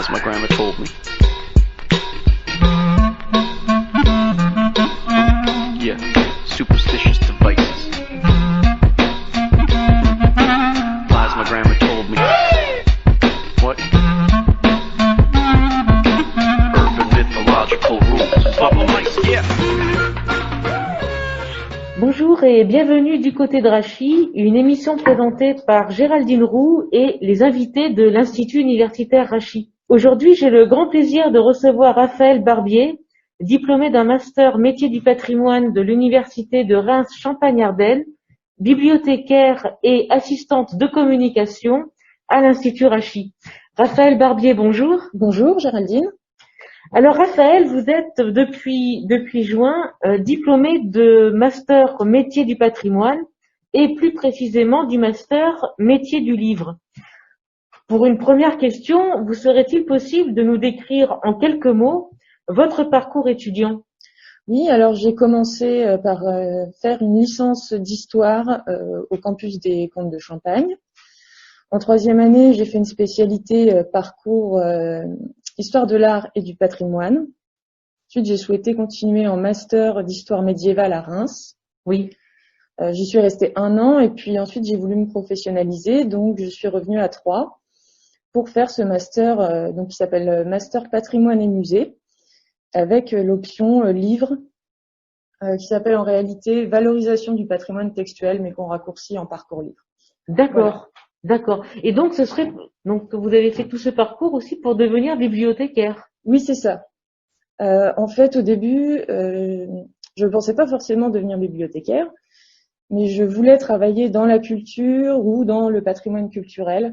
As my grandma told me. Yeah, superstitious devices. Lies my grandma told me. What? Urban mythological rules. Bubble mice, yeah. Bonjour et bienvenue du côté de Rachis, une émission présentée par Géraldine Roux et les invités de l'Institut universitaire Rachis. Aujourd'hui, j'ai le grand plaisir de recevoir Raphaël Barbier, diplômé d'un master métier du patrimoine de l'Université de Reims-Champagne-Ardenne, bibliothécaire et assistante de communication à l'Institut Rachis. Raphaël Barbier, bonjour. Bonjour Géraldine. Alors Raphaël, vous êtes depuis juin diplômé de master métier du patrimoine et plus précisément du master métier du livre. Pour une première question, vous serait-il possible de nous décrire en quelques mots votre parcours étudiant? Oui, alors j'ai commencé par faire une licence d'histoire au campus des Comtes de Champagne. En troisième année, j'ai fait une spécialité parcours histoire de l'art et du patrimoine. Ensuite, j'ai souhaité continuer en master d'histoire médiévale à Reims. Oui. J'y suis restée 1 an et puis ensuite j'ai voulu me professionnaliser, donc je suis revenue à Troyes pour faire ce master donc qui s'appelle Master Patrimoine et Musée, avec l'option livre qui s'appelle en réalité Valorisation du patrimoine textuel, mais qu'on raccourcit en parcours livre. D'accord. Voilà. D'accord. Et donc vous avez fait tout ce parcours aussi pour devenir bibliothécaire. Oui, c'est ça. En fait, au début, je ne pensais pas forcément devenir bibliothécaire, mais je voulais travailler dans la culture ou dans le patrimoine culturel.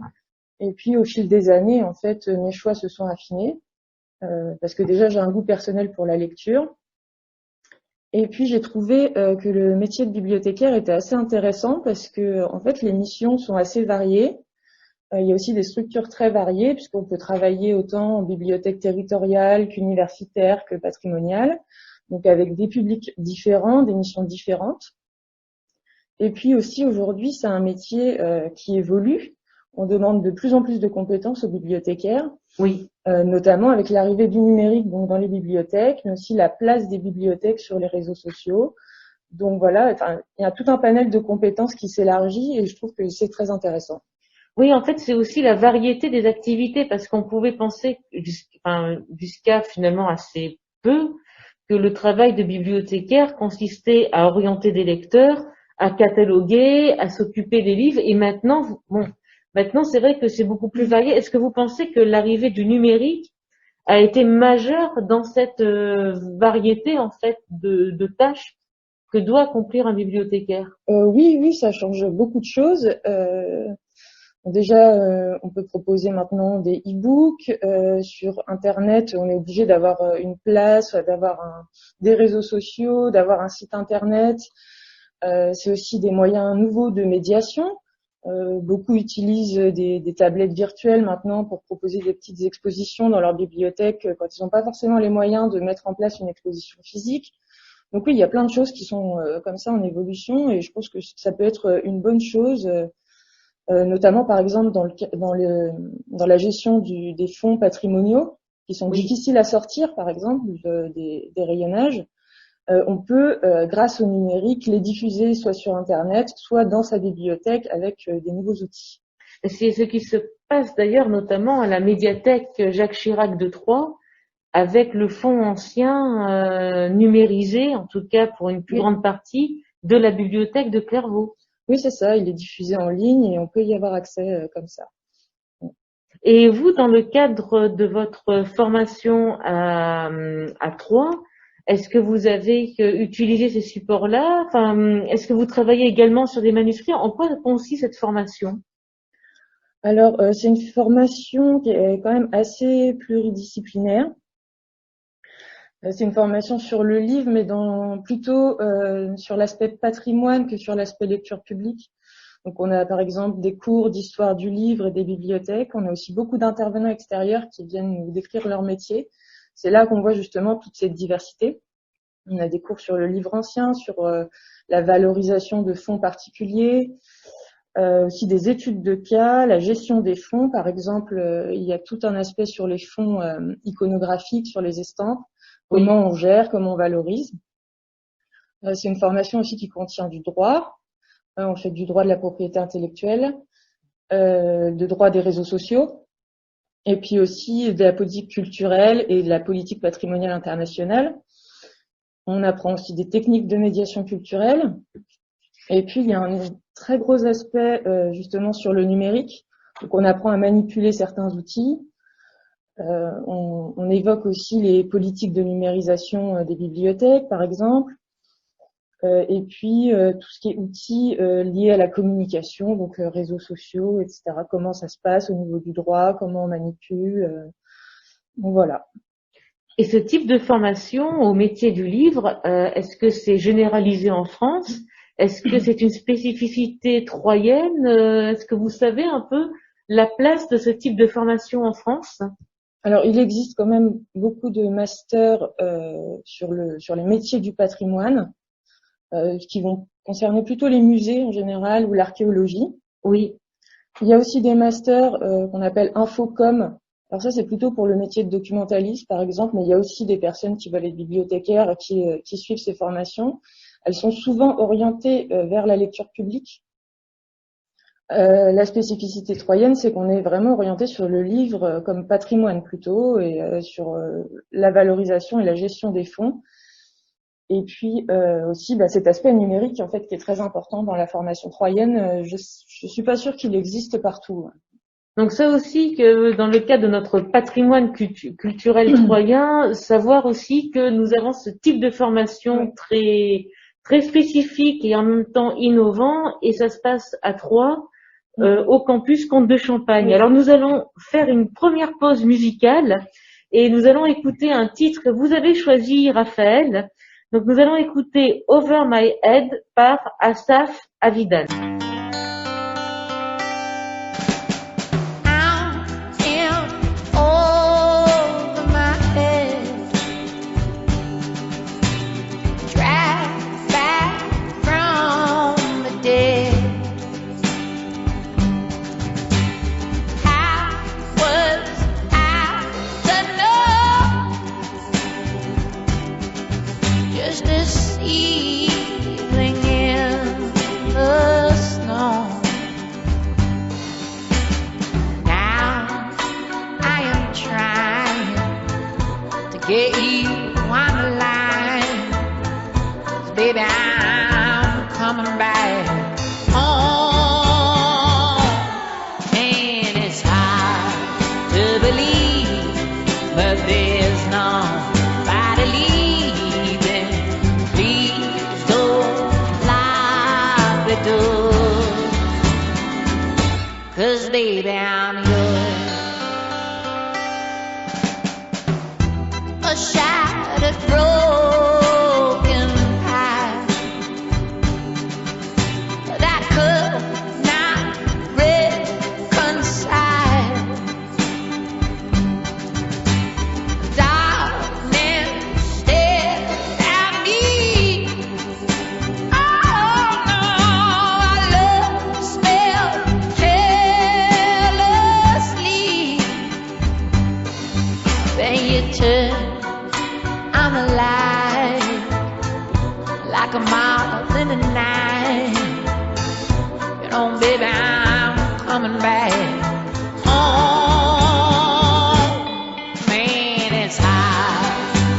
Et puis, au fil des années, en fait, mes choix se sont affinés, parce que déjà, j'ai un goût personnel pour la lecture. Et puis, j'ai trouvé que le métier de bibliothécaire était assez intéressant parce que, en fait, les missions sont assez variées. Il y a aussi des structures très variées puisqu'on peut travailler autant en bibliothèque territoriale qu'universitaire que patrimoniale, donc avec des publics différents, des missions différentes. Et puis aussi, aujourd'hui, c'est un métier qui évolue. On demande de plus en plus de compétences aux bibliothécaires. Oui. Notamment avec l'arrivée du numérique donc dans les bibliothèques, mais aussi la place des bibliothèques sur les réseaux sociaux. Donc voilà, il y a tout un panel de compétences qui s'élargit et je trouve que c'est très intéressant. Oui, en fait, c'est aussi la variété des activités parce qu'on pouvait penser jusqu'à finalement assez peu que le travail de bibliothécaire consistait à orienter des lecteurs, à cataloguer, à s'occuper des livres et maintenant c'est vrai que c'est beaucoup plus varié. Est-ce que vous pensez que l'arrivée du numérique a été majeure dans cette variété en fait de tâches que doit accomplir un bibliothécaire? Oui, ça change beaucoup de choses. Déjà, on peut proposer maintenant des e-books sur Internet. On est obligé d'avoir une place, d'avoir des réseaux sociaux, d'avoir un site Internet. C'est aussi des moyens nouveaux de médiation. Beaucoup utilisent des tablettes virtuelles maintenant pour proposer des petites expositions dans leur bibliothèque quand ils n'ont pas forcément les moyens de mettre en place une exposition physique. Donc oui, il y a plein de choses qui sont comme ça en évolution et je pense que ça peut être une bonne chose. Notamment par exemple dans la gestion des fonds patrimoniaux qui sont difficiles à sortir, par exemple des rayonnages, on peut grâce au numérique les diffuser soit sur Internet, soit dans sa bibliothèque avec des nouveaux outils. C'est ce qui se passe d'ailleurs notamment à la médiathèque Jacques Chirac de Troyes, avec le fonds ancien numérisé, en tout cas pour une plus grande partie, de la bibliothèque de Clairvaux. Oui, c'est ça, il est diffusé en ligne et on peut y avoir accès comme ça. Et vous, dans le cadre de votre formation à Troyes, est-ce que vous avez utilisé ces supports-là? Est-ce que vous travaillez également sur des manuscrits? En quoi consiste cette formation? Alors, c'est une formation qui est quand même assez pluridisciplinaire. C'est une formation sur le livre, mais plutôt sur l'aspect patrimoine que sur l'aspect lecture publique. Donc, on a par exemple des cours d'histoire du livre et des bibliothèques. On a aussi beaucoup d'intervenants extérieurs qui viennent nous décrire leur métier. C'est là qu'on voit justement toute cette diversité. On a des cours sur le livre ancien, sur la valorisation de fonds particuliers. Aussi des études de cas, la gestion des fonds. Par exemple, il y a tout un aspect sur les fonds iconographiques, sur les estampes, comment on gère, comment on valorise. C'est une formation aussi qui contient du droit. On fait du droit de la propriété intellectuelle, de droit des réseaux sociaux, et puis aussi de la politique culturelle et de la politique patrimoniale internationale. On apprend aussi des techniques de médiation culturelle. Et puis, il y a un très gros aspect justement sur le numérique. Donc, on apprend à manipuler certains outils. On évoque aussi les politiques de numérisation des bibliothèques, par exemple. Et puis, tout ce qui est outils liés à la communication, donc réseaux sociaux, etc. Comment ça se passe au niveau du droit, comment on manipule. Donc, voilà. Et ce type de formation au métier du livre, est-ce que c'est généralisé en France? Est-ce que c'est une spécificité troyenne? Est-ce que vous savez un peu la place de ce type de formation en France? Alors, il existe quand même beaucoup de masters sur les métiers du patrimoine qui vont concerner plutôt les musées en général ou l'archéologie. Oui. Il y a aussi des masters qu'on appelle infocom. Alors ça, c'est plutôt pour le métier de documentaliste, par exemple, mais il y a aussi des personnes qui veulent être bibliothécaires qui suivent ces formations. Elles sont souvent orientées vers la lecture publique. La spécificité troyenne, c'est qu'on est vraiment orienté sur le livre comme patrimoine plutôt, et sur la valorisation et la gestion des fonds. Et puis aussi cet aspect numérique en fait qui est très important dans la formation troyenne. Je suis pas sûre qu'il existe partout. Donc ça aussi, que dans le cadre de notre patrimoine culturel troyen, savoir aussi que nous avons ce type de formation très très spécifique et en même temps innovant, et ça se passe à Troyes, au campus Comte de Champagne. Alors nous allons faire une première pause musicale et nous allons écouter un titre que vous avez choisi, Raphaël. Donc nous allons écouter Over My Head par Asaf Avidan. Get you on the line, 'cause baby, I'm coming back home. And it's hard to believe, but there's nobody leaving. Please don't lock the door, 'cause baby, I'm yours. A shattered, broken heart that could not reconcile. Darkness stared at me. Oh no, our love smelled carelessly. Then you turned, I'm alive, like a moth in the night. You know, baby, I'm coming back home. Man, it's hard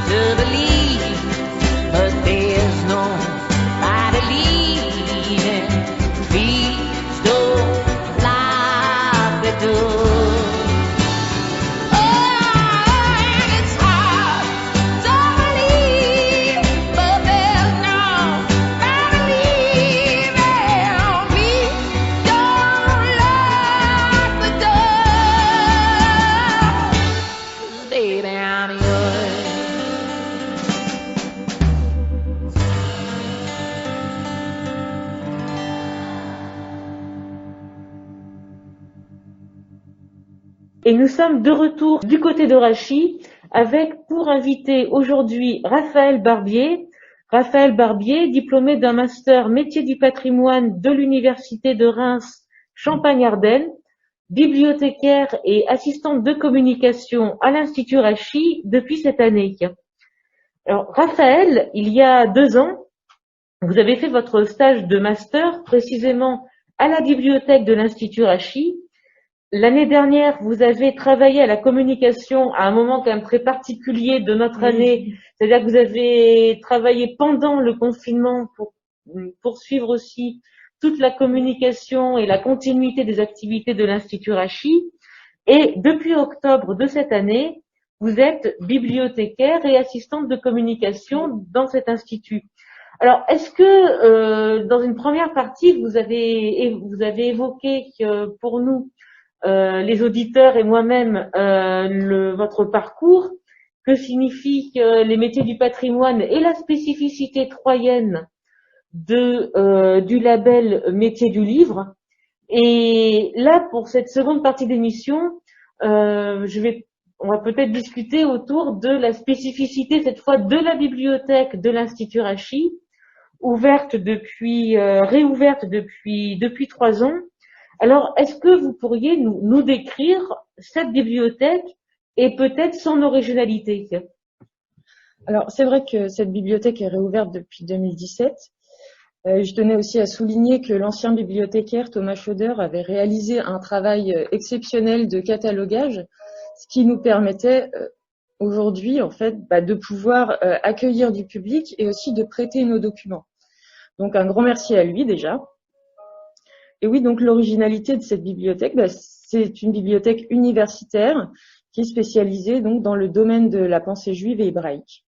to believe, but there's nobody leaving. Please don't lock the door. Et nous sommes de retour du côté de Rachis avec pour invité aujourd'hui Raphaël Barbier. Raphaël Barbier, diplômé d'un master métier du patrimoine de l'Université de Reims Champagne-Ardenne, bibliothécaire et assistante de communication à l'Institut Rachy depuis cette année. Alors, Raphaël, il y a 2 ans, vous avez fait votre stage de master précisément à la bibliothèque de l'Institut Rachy. L'année dernière, vous avez travaillé à la communication à un moment quand même très particulier de notre année, c'est-à-dire que vous avez travaillé pendant le confinement pour poursuivre aussi toute la communication et la continuité des activités de l'Institut Rachy. Et depuis octobre de cette année, vous êtes bibliothécaire et assistante de communication dans cet institut. Alors, est-ce que dans une première partie, vous avez évoqué que pour nous, les auditeurs et moi-même, votre parcours, que signifient les métiers du patrimoine et la spécificité troyenne du label métier du livre. Et là, pour cette seconde partie d'émission, on va peut-être discuter autour de la spécificité, cette fois, de la bibliothèque de l'Institut Rachy, réouverte depuis 3 ans. Alors, est-ce que vous pourriez nous décrire cette bibliothèque et peut-être son originalité? Alors, c'est vrai que cette bibliothèque est réouverte depuis 2017. Je tenais aussi à souligner que l'ancien bibliothécaire Thomas Schauder avait réalisé un travail exceptionnel de catalogage, ce qui nous permettait aujourd'hui, en fait, de pouvoir accueillir du public et aussi de prêter nos documents. Donc, un grand merci à lui déjà. Et oui, donc l'originalité de cette bibliothèque, c'est une bibliothèque universitaire qui est spécialisée donc dans le domaine de la pensée juive et hébraïque.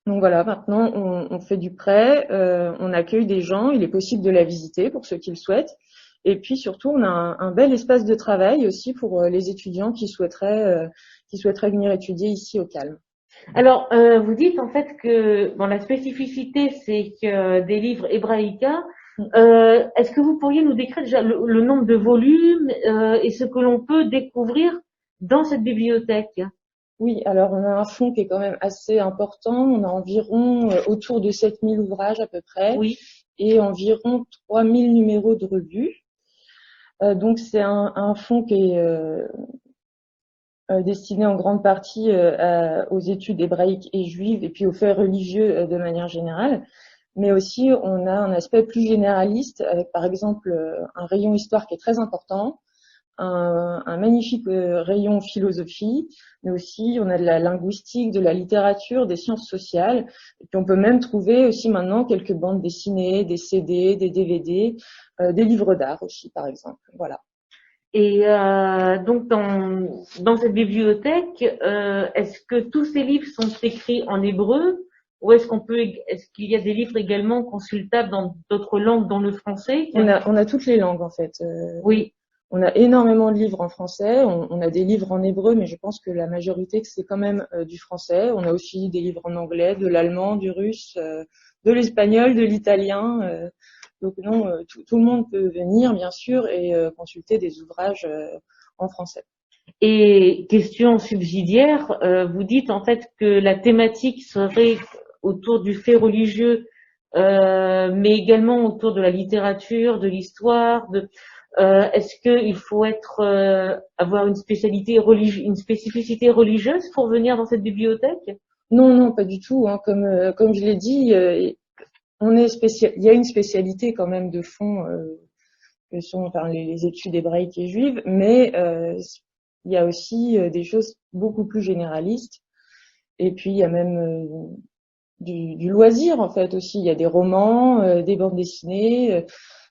Donc voilà, maintenant on fait du prêt, on accueille des gens, il est possible de la visiter pour ceux qui le souhaitent. Et puis surtout, on a un bel espace de travail aussi pour les étudiants qui souhaiteraient venir étudier ici au Calme. Alors, vous dites en fait que la spécificité, c'est que des livres hébraïca. Est-ce que vous pourriez nous décrire déjà le nombre de volumes et ce que l'on peut découvrir dans cette bibliothèque? Oui, alors on a un fonds qui est quand même assez important. On a environ autour de 7000 ouvrages à peu près, oui, et environ 3000 numéros de revues. Donc c'est un fonds qui est destiné en grande partie aux études hébraïques et juives et puis aux faits religieux de manière générale. Mais aussi, on a un aspect plus généraliste avec, par exemple, un rayon histoire qui est très important, un magnifique rayon philosophie, mais aussi on a de la linguistique, de la littérature, des sciences sociales. Et puis on peut même trouver aussi maintenant quelques bandes dessinées, des CD, des DVD, des livres d'art aussi, par exemple. Voilà. Et donc dans cette bibliothèque, est-ce que tous ces livres sont écrits en hébreu? Ou est-ce qu'il y a des livres également consultables dans d'autres langues, dont le français? On a toutes les langues en fait. Oui. On a énormément de livres en français. On a des livres en hébreu, mais je pense que la majorité c'est quand même du français. On a aussi des livres en anglais, de l'allemand, du russe, de l'espagnol, de l'italien. Donc non, tout le monde peut venir bien sûr et consulter des ouvrages en français. Et question subsidiaire, vous dites en fait que la thématique serait autour du fait religieux, mais également autour de la littérature, de l'histoire. Est-ce qu'il faut avoir une spécificité religieuse pour venir dans cette bibliothèque? Non, pas du tout. Hein. Comme je l'ai dit, il y a une spécialité quand même de fond que sont les études hébraïques et juives, mais il y a aussi des choses beaucoup plus généralistes. Et puis il y a même du loisir en fait aussi. Il y a des romans, des bandes dessinées.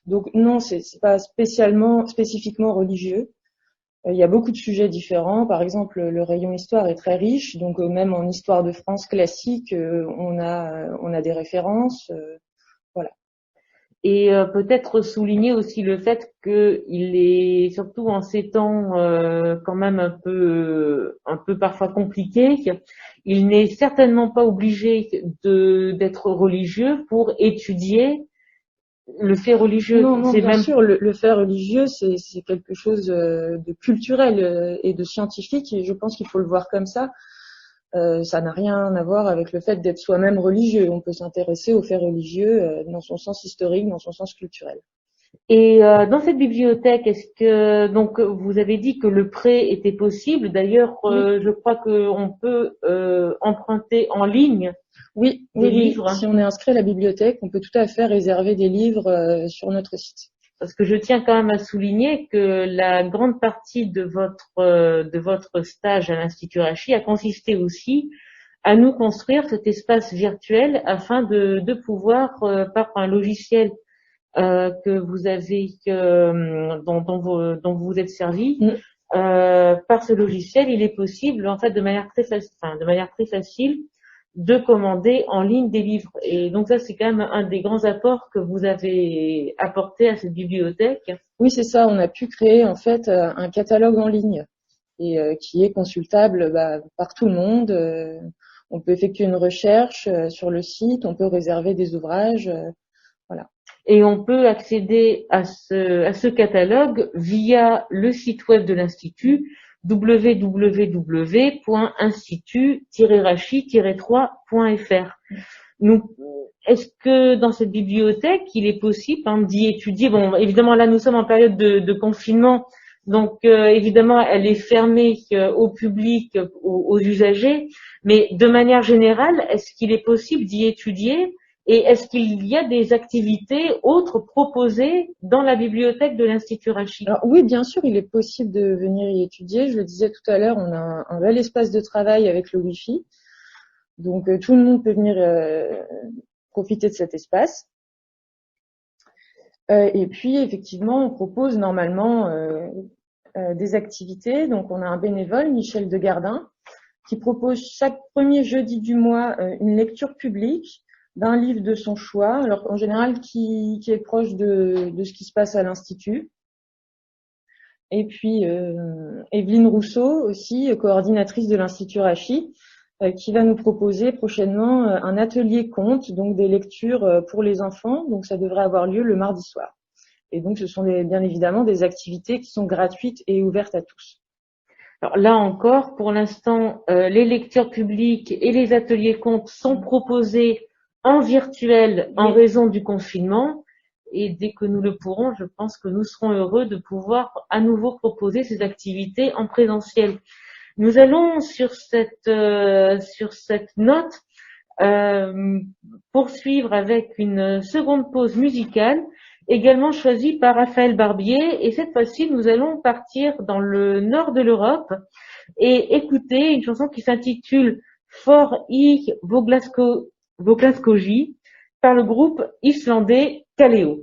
Donc non, c'est pas spécifiquement religieux. Il y a beaucoup de sujets différents. Par exemple, le rayon histoire est très riche. Donc même en histoire de France classique, on a des références. Voilà. Et peut-être souligner aussi le fait qu'il est, surtout en ces temps quand même un peu parfois compliqués, il n'est certainement pas obligé d'être religieux pour étudier le fait religieux. Non, bien sûr, le fait religieux, c'est quelque chose de culturel et de scientifique, et je pense qu'il faut le voir comme ça. Ça n'a rien à voir avec le fait d'être soi-même religieux. On peut s'intéresser aux faits religieux dans son sens historique, dans son sens culturel. Et dans cette bibliothèque, est-ce que donc vous avez dit que le prêt était possible. D'ailleurs, Oui. je crois qu'on peut emprunter en ligne Oui, des oui, oui. livres. Si on est inscrit à la bibliothèque, on peut tout à fait réserver des livres sur notre site. Parce que je tiens quand même à souligner que la grande partie de votre stage à l'Institut Rachi a consisté aussi à nous construire cet espace virtuel afin de pouvoir, par un logiciel que vous avez, dont vous vous êtes servi, par ce logiciel, il est possible, en fait, de manière très facile, de commander en ligne des livres. Et donc ça, c'est quand même un des grands apports que vous avez apporté à cette bibliothèque. Oui, c'est ça. On a pu créer en fait un catalogue en ligne et qui est consultable par tout le monde. On peut effectuer une recherche sur le site, on peut réserver des ouvrages, voilà. Et on peut accéder à ce catalogue via le site web de l'Institut, www.institut-rachi-3.fr. Est-ce que dans cette bibliothèque, il est possible d'y étudier? Bon, évidemment, là, nous sommes en période de confinement, donc évidemment, elle est fermée au public, aux usagers, mais de manière générale, est-ce qu'il est possible d'y étudier? Et est-ce qu'il y a des activités autres proposées dans la bibliothèque de l'Institut Rachi? Alors oui, bien sûr, il est possible de venir y étudier. Je le disais tout à l'heure, on a un bel espace de travail avec le Wi-Fi. Donc tout le monde peut venir profiter de cet espace. Et puis effectivement, on propose normalement des activités. Donc on a un bénévole, Michel Degardin, qui propose chaque premier jeudi du mois une lecture publique d'un livre de son choix, alors en général qui est proche de ce qui se passe à l'Institut. Et puis Evelyne Rousseau, aussi coordinatrice de l'Institut Rachi, qui va nous proposer prochainement un atelier conte, donc des lectures pour les enfants. Donc ça devrait avoir lieu le mardi soir. Et donc ce sont bien évidemment des activités qui sont gratuites et ouvertes à tous. Alors là encore, pour l'instant, les lectures publiques et les ateliers contes sont proposés en virtuel en raison du confinement. Et dès que nous le pourrons, je pense que nous serons heureux de pouvoir à nouveau proposer ces activités en présentiel. Nous allons sur cette note poursuivre avec une seconde pause musicale, également choisie par Raphaël Barbier. Et cette fois-ci, nous allons partir dans le nord de l'Europe et écouter une chanson qui s'intitule For I Voglaskoji par le groupe islandais Kaleo.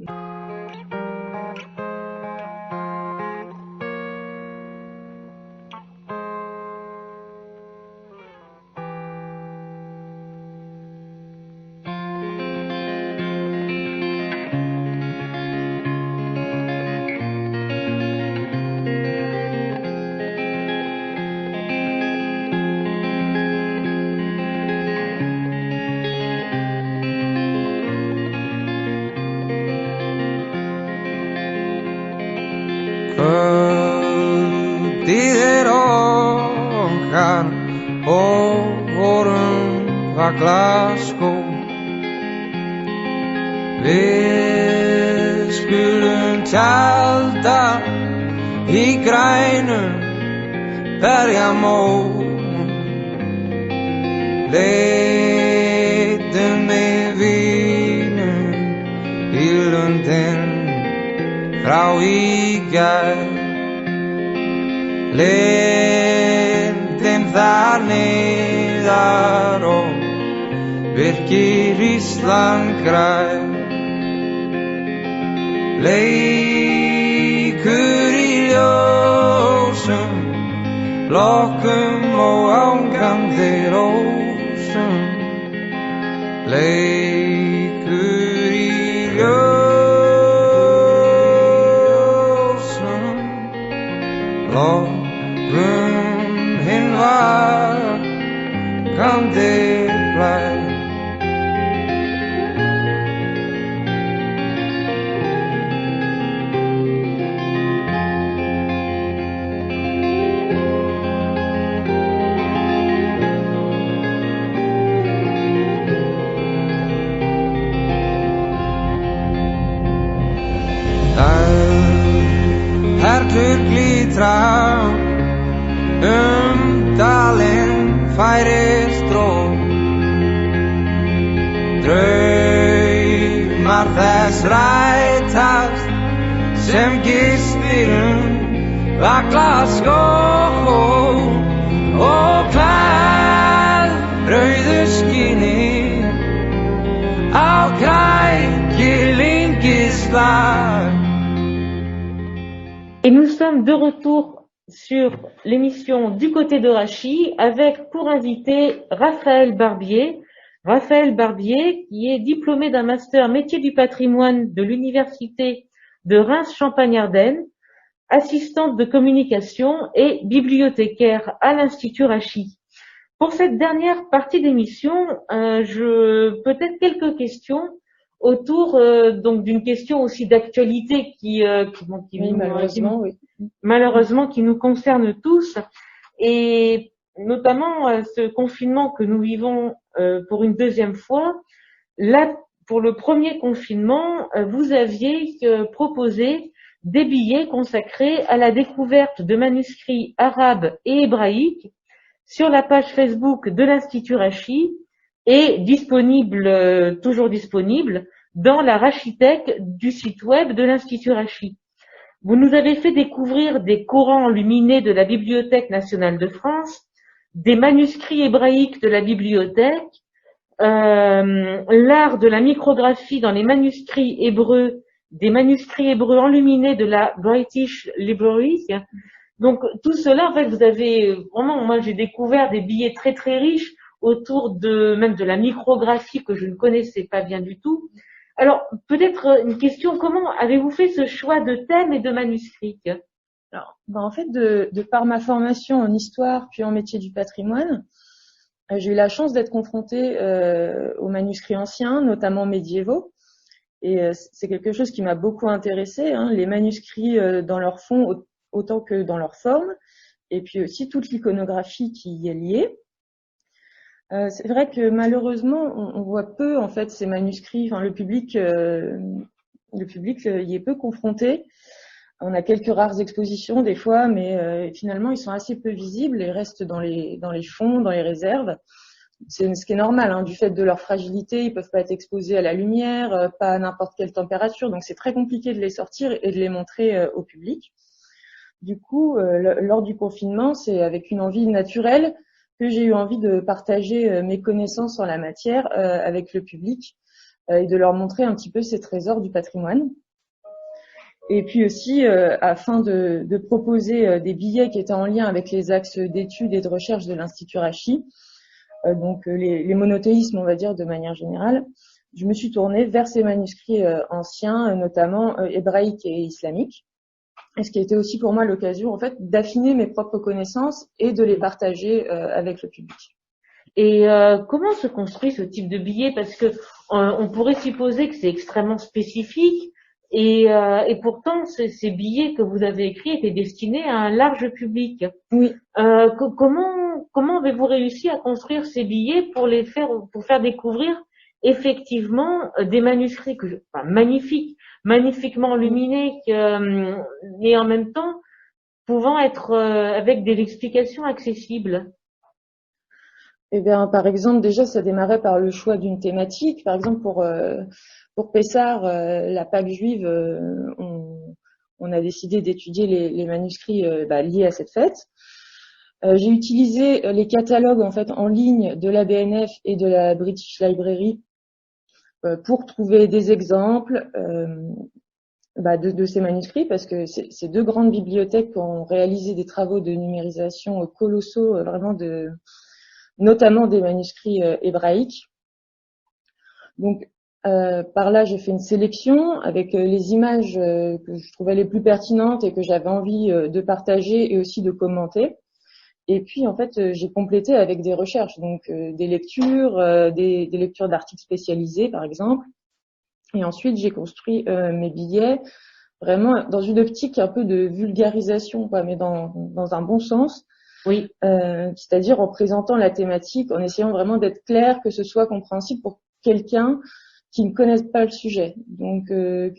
Kvöldið okkar og vorum var Glasgow. Við skulum tjalda í grænum berjamóum. Leitum með vínum í lundin frá í gær. Lindin þar niðar og virkir Ísland græn. Leikur í ljósum, lokkum og ángandi rósum. Leikur í ljósum, lokkum hinn vakandi blær. Dalinn færist dró Draumar þess rætast sem gistir vagla skó og klæð rauðu skíni á krækilingislag. Et nous sommes de retour sur l'émission Du côté de Rachid avec pour invité Raphaël Barbier. Raphaël Barbier qui est diplômé d'un master métier du patrimoine de l'université de Reims-Champagne-Ardenne, assistante de communication et bibliothécaire à l'Institut Rachid. Pour cette dernière partie d'émission, peut-être quelques questions autour donc d'une question aussi d'actualité malheureusement qui nous concerne tous, et notamment ce confinement que nous vivons pour une deuxième fois. Là, pour le premier confinement, vous aviez proposé des billets consacrés à la découverte de manuscrits arabes et hébraïques sur la page Facebook de l'Institut Rachid et toujours disponible dans la Rachithèque du site web de l'Institut Rachid. Vous nous avez fait découvrir des Corans enluminés de la Bibliothèque nationale de France, des manuscrits hébraïques de la bibliothèque, l'art de la micrographie dans les manuscrits hébreux, des manuscrits hébreux enluminés de la British Library. Donc tout cela, en fait, vous avez vraiment, moi j'ai découvert des billets très très riches autour même de la micrographie que je ne connaissais pas bien du tout. Alors peut-être une question, comment avez-vous fait ce choix de thèmes et de manuscrits? Alors, en fait, de par ma formation en histoire puis en métier du patrimoine, j'ai eu la chance d'être confrontée aux manuscrits anciens, notamment médiévaux. Et c'est quelque chose qui m'a beaucoup intéressée, hein, les manuscrits dans leur fond autant que dans leur forme, et puis aussi toute l'iconographie qui y est liée. C'est vrai que malheureusement, on voit peu en fait ces manuscrits. Enfin, le public y est peu confronté. On a quelques rares expositions des fois, mais finalement ils sont assez peu visibles et restent dans les fonds, dans les réserves. C'est ce qui est normal, hein, du fait de leur fragilité, ils peuvent pas être exposés à la lumière, pas à n'importe quelle température, donc c'est très compliqué de les sortir et de les montrer au public. Du coup, lors du confinement, c'est avec une envie naturelle que j'ai eu envie de partager mes connaissances en la matière avec le public et de leur montrer un petit peu ces trésors du patrimoine. Et puis aussi, afin de proposer des billets qui étaient en lien avec les axes d'études et de recherche de l'Institut Rachid, donc les monothéismes, on va dire, de manière générale, je me suis tournée vers ces manuscrits anciens, notamment hébraïques et islamiques. Et ce qui a été aussi pour moi l'occasion, en fait, d'affiner mes propres connaissances et de les partager avec le public. Et comment se construit ce type de billet? Parce que on pourrait supposer que c'est extrêmement spécifique, et pourtant ces billets que vous avez écrits étaient destinés à un large public. Oui. Comment avez-vous réussi à construire ces billets pour faire découvrir effectivement des manuscrits magnifiquement illuminés, et en même temps pouvant être avec des explications accessibles? Eh bien, par exemple, déjà, ça démarrait par le choix d'une thématique. Par exemple, pour Pessah, la Pâque juive, on a décidé d'étudier les manuscrits liés à cette fête. J'ai utilisé les catalogues en fait en ligne de la BNF et de la British Library pour trouver des exemples de ces manuscrits, parce que ces deux grandes bibliothèques ont réalisé des travaux de numérisation colossaux, notamment des manuscrits hébraïques. Donc par là, j'ai fait une sélection avec les images que je trouvais les plus pertinentes et que j'avais envie de partager et aussi de commenter. Et puis, en fait, j'ai complété avec des recherches, donc des lectures, des lectures d'articles spécialisés, par exemple. Et ensuite, j'ai construit mes billets vraiment dans une optique un peu de vulgarisation, quoi, mais dans un bon sens. Oui. C'est-à-dire en présentant la thématique, en essayant vraiment d'être clair, que ce soit compréhensible pour quelqu'un qui ne connaisse pas le sujet. Donc,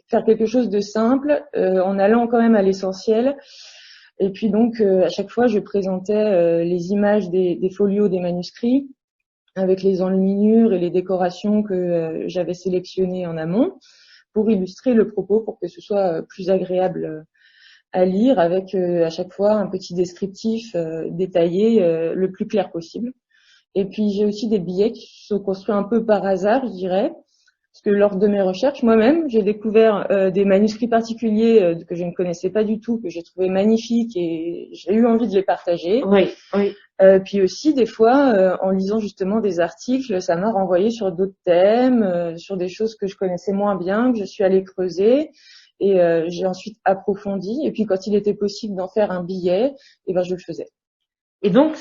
faire quelque chose de simple, en allant quand même à l'essentiel. Et puis donc, à chaque fois, je présentais les images des folios des manuscrits avec les enluminures et les décorations que j'avais sélectionnées en amont pour illustrer le propos, pour que ce soit plus agréable à lire, avec à chaque fois un petit descriptif détaillé le plus clair possible. Et puis j'ai aussi des billets qui se sont construits un peu par hasard, je dirais, parce que lors de mes recherches, moi-même, j'ai découvert des manuscrits particuliers que je ne connaissais pas du tout, que j'ai trouvé magnifiques et j'ai eu envie de les partager. Oui, oui. Puis aussi, des fois, en lisant justement des articles, ça m'a renvoyé sur d'autres thèmes, sur des choses que je connaissais moins bien, que je suis allée creuser. Et j'ai ensuite approfondi. Et puis, quand il était possible d'en faire un billet, eh ben, je le faisais. Et donc,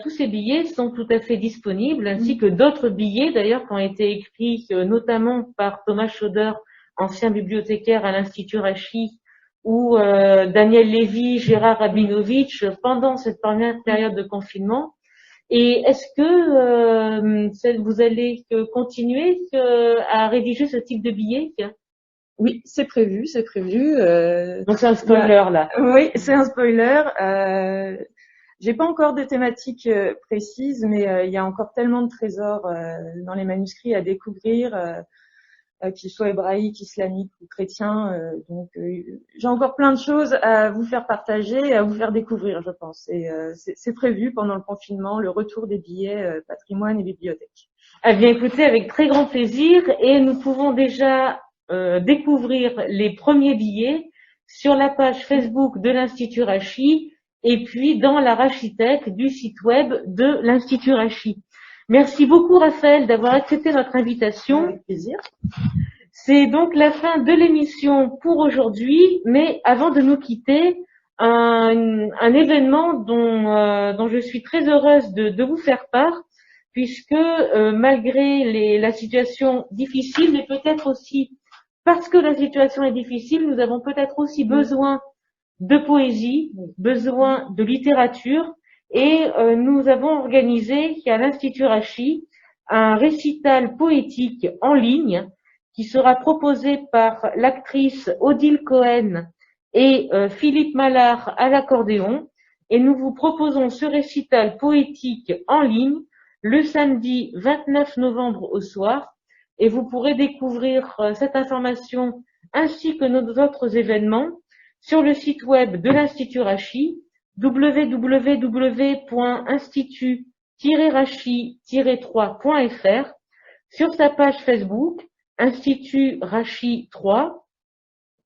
tous ces billets sont tout à fait disponibles, ainsi que d'autres billets, d'ailleurs, qui ont été écrits notamment par Thomas Schauder, ancien bibliothécaire à l'Institut Rachi, ou Daniel Lévy, Gérard Rabinovitch, pendant cette première période de confinement. Et est-ce que vous allez continuer à rédiger ce type de billets? Oui, c'est prévu. Donc c'est un spoiler là. Oui, c'est un spoiler. J'ai pas encore de thématiques précises, mais il y a encore tellement de trésors dans les manuscrits à découvrir, qu'ils soient hébraïques, islamiques ou chrétiens. Donc j'ai encore plein de choses à vous faire partager, à vous faire découvrir, je pense. Et c'est prévu pendant le confinement, le retour des billets patrimoine et bibliothèque. Eh bien, écoutez, avec très grand plaisir, et nous pouvons déjà découvrir les premiers billets sur la page Facebook de l'Institut Rachi et puis dans la Rachithèque du site web de l'Institut Rachi. Merci beaucoup Raphaël d'avoir accepté notre invitation. Avec plaisir. C'est donc la fin de l'émission pour aujourd'hui, mais avant de nous quitter, un événement dont je suis très heureuse de vous faire part, puisque malgré la situation difficile, mais peut-être aussi parce que la situation est difficile, nous avons peut-être aussi besoin de poésie, besoin de littérature, et nous avons organisé à l'Institut Rachi un récital poétique en ligne qui sera proposé par l'actrice Odile Cohen et Philippe Mallard à l'accordéon, et nous vous proposons ce récital poétique en ligne le samedi 29 novembre au soir. Et vous pourrez découvrir cette information ainsi que nos autres événements sur le site web de l'Institut Rachi, www.institut-rachi-3.fr, sur sa page Facebook, Institut Rachi 3,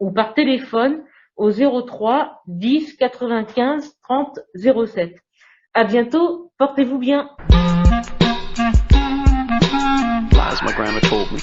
ou par téléphone au 03 10 95 30 07. À bientôt, portez-vous bien. As my grandma told me.